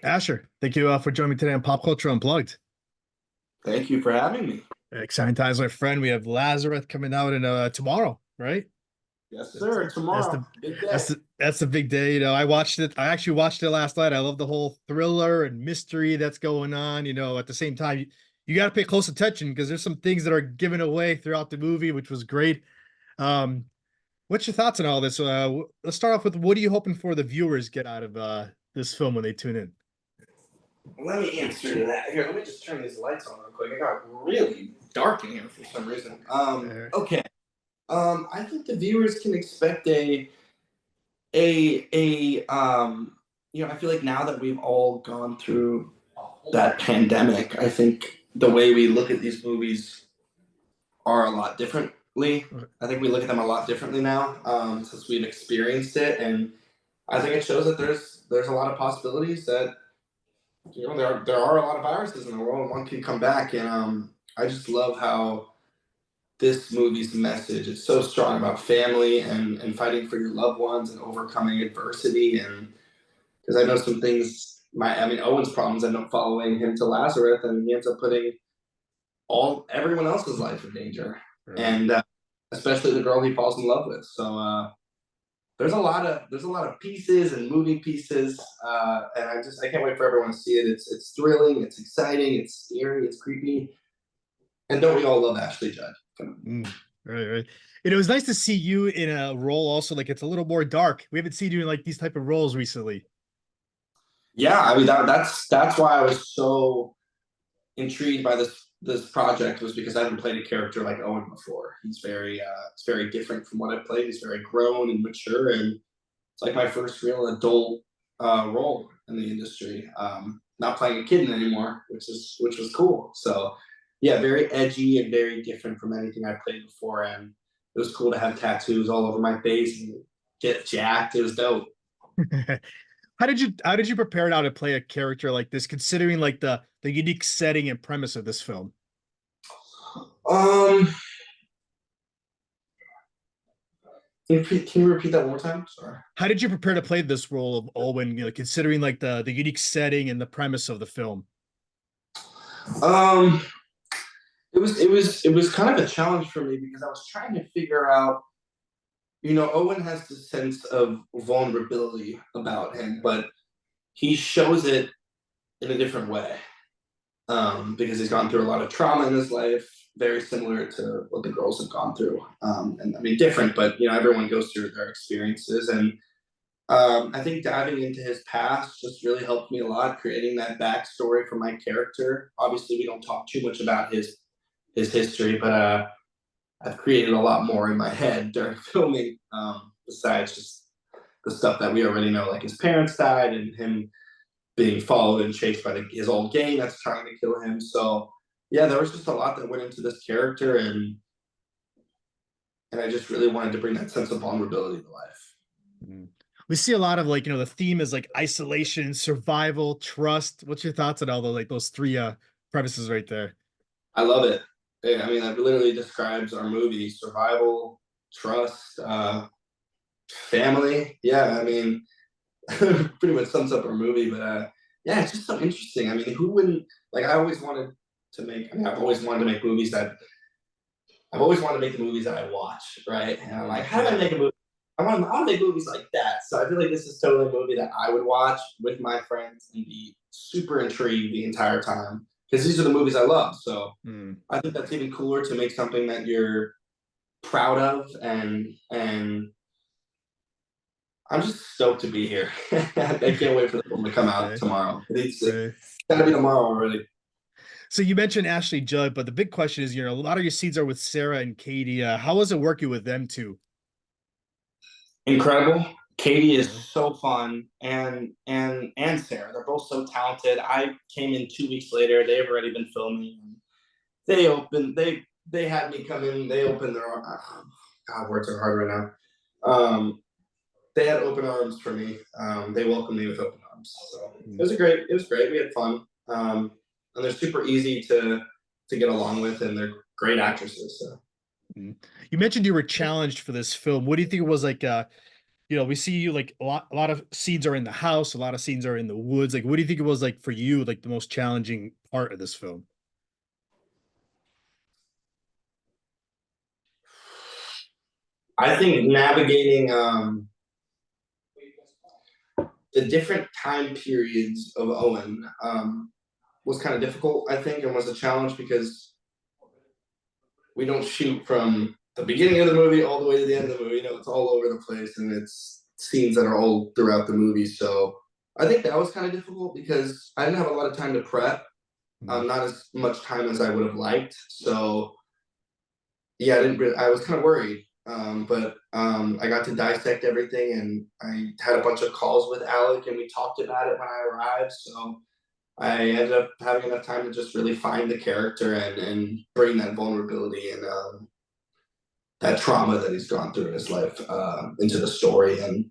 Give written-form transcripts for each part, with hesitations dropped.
Asher, thank you for joining me today on Pop Culture Unplugged. Thank you for having me. Exciting times, my friend. We have Lazareth coming out in tomorrow, right? Yes, That's, sir. that's Tomorrow, the big that's day. the big day. I watched it. I actually watched it last night. I love the whole thriller and mystery that's going on. At the same time, you got to pay close attention because there's some things that are given away throughout the movie, which was great. Um, what's your thoughts on all this? Let's start off with what are you hoping for the viewers get out of this film when they tune in? Let me answer to that. Here, let me just turn these lights on real quick. It got really dark in here for some reason. Uh, Okay. I think the viewers can expect I feel like now that we've all gone through that pandemic, I think the way we look at these movies are a lot differently. I think we look at them a lot differently now, since we've experienced it, and I think it shows that there's a lot of possibilities that there are a lot of viruses in the world, and one can come back. And I just love how this movie's message is so strong about family and fighting for your loved ones and overcoming adversity. And because I know some things, Owen's problems end up following him to Lazareth, and he ends up putting all everyone else's life in danger, right. and especially the girl he falls in love with. So there's a lot of pieces and moving pieces, and I can't wait for everyone to see it. It's thrilling, it's exciting, it's scary, it's creepy, and don't we all love Ashley Judd? Right, right. And it was nice to see you in a role also like it's a little more dark. We haven't seen you in like these type of roles recently. Yeah, that's why I was so intrigued by this project, was because I haven't played a character like Owen before. It's very different from what I've played. He's very grown and mature, and it's like my first real adult role in the industry. Not playing a kid anymore, which was cool. So yeah, very edgy and very different from anything I played before, and it was cool to have tattoos all over my face and get jacked. It was dope. How did you prepare now to play a character like this, considering like the unique setting and premise of this film? Um, can you repeat that one more time? Sorry. How did you prepare to play this role of Owen, considering like the unique setting and the premise of the film? Um, it was kind of a challenge for me because I was trying to figure out. Owen has this sense of vulnerability about him, but he shows it in a different way, because he's gone through a lot of trauma in his life, very similar to what the girls have gone through. And I mean, different, but everyone goes through their experiences. And I think diving into his past just really helped me a lot, creating that backstory for my character. Obviously, we don't talk too much about his history, but I've created a lot more in my head during filming, besides just the stuff that we already know, like his parents died and him being followed and chased by his old gang that's trying to kill him. So yeah, there was just a lot that went into this character, and I just really wanted to bring that sense of vulnerability to life. Mm. We see a lot of like, the theme is like isolation, survival, trust. What's your thoughts on all the like those three premises right there? I love it. Yeah, I mean, that literally describes our movie: survival, trust, family. Yeah, I mean, pretty much sums up our movie. But yeah, it's just so interesting. I mean, who wouldn't like? I always wanted to make. I mean, I've always wanted to make the movies that I watch, right? And I'm like, how do I make a movie? I want to make movies like that. So I feel like this is totally a movie that I would watch with my friends and be super intrigued the entire time, because these are the movies I love. So Mm. I think that's even cooler, to make something that you're proud of, and I'm just stoked to be here. I can't wait for the film to come out Right, tomorrow. It's right. gotta be tomorrow already. So you mentioned Ashley Judd, but the big question is, a lot of your scenes are with Sarah and Katie. How was it working with them two? Incredible. Katie is Yeah. so fun, and Sarah. They're both so talented. I came in 2 weeks later. They've already been filming. They opened. They had me come in. They opened their. God, words are hard right now. They had open arms for me. They welcomed me with open arms. So it Mm. was great. It was great. We had fun. And they're super easy to get along with, and they're great actresses. So Mm. You mentioned you were challenged for this film. What do you think was like we see you like a lot of scenes are in the house, a lot of scenes are in the woods. Like, what do you think it was like for you, like the most challenging part of this film? I think navigating the different time periods of Owen was kind of difficult, I think, and was a challenge because we don't shoot from the beginning of the movie all the way to the end of the movie. It's all over the place, and it's scenes that are all throughout the movie. So I think that was kind of difficult because I didn't have a lot of time to prep, Mhm. not as much time as I would have liked. So yeah, I didn't. I was kind of worried, but I got to dissect everything, and I had a bunch of calls with Alec, and we talked about it when I arrived. So I ended up having enough time to just really find the character and bring that vulnerability and that trauma that he's gone through in his life into the story and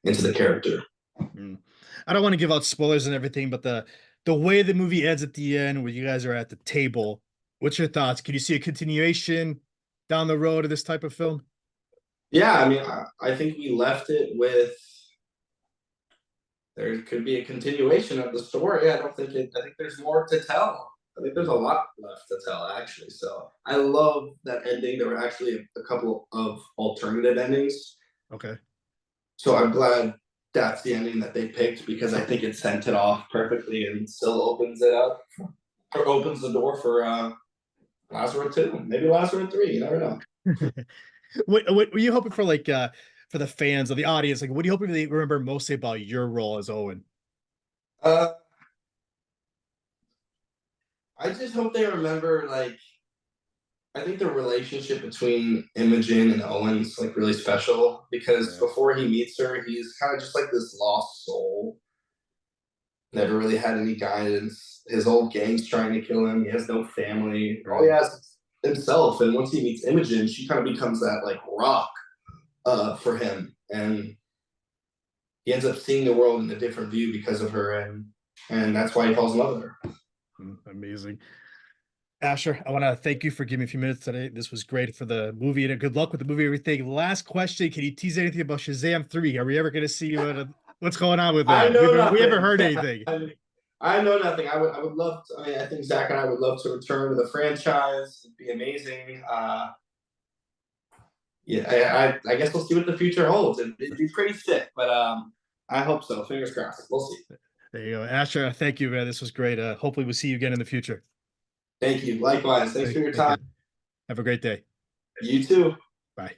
into the character. Mm. I don't want to give out spoilers and everything, but the way the movie ends at the end, where you guys are at the table, what's your thoughts? Can you see a continuation down the road of this type of film? Yeah, I mean, I think we left it with there could be a continuation of the story. I don't think it. I think there's more to tell. I think there's a lot left to tell, actually. So I love that ending. There were actually a couple of alternative endings. Okay. So I'm glad that's the ending that they picked because I think it sent it off perfectly and still opens it up or opens the door for Lazareth 2, maybe Lazareth 3. You never know. What were you hoping for, like, for the fans or the audience? Like, what do you hope they remember mostly about your role as Owen? Uh, I just hope they remember like I think the relationship between Imogen and Owen's like really special because Yeah. before he meets her, he's kind of just like this lost soul. Never really had any guidance. His old gang's trying to kill him. He has no family. All he Right. has is himself. And once he meets Imogen, she kind of becomes that like rock for him, and he ends up seeing the world in a different view because of her, and that's why he falls in love with her. Amazing. Asher, I want to thank you for giving me a few minutes today. This was great for the movie, and good luck with the movie, everything. Last question. Can you tease anything about Shazam 3? Are we ever going to see what's going on with I that? know We haven't nothing. heard anything. I know nothing. I would love to, I mean, I think Zach and I would love to return to the franchise. It'd be amazing. Yeah, I guess we'll see what the future holds. It'd be pretty sick, but I hope so. Fingers crossed. We'll see. There you go. Asher, thank you, man. This was great. Hopefully we'll see you again in the future. Thank you. Likewise. Thanks for your Thank time. you. Have a great day. You too. Bye.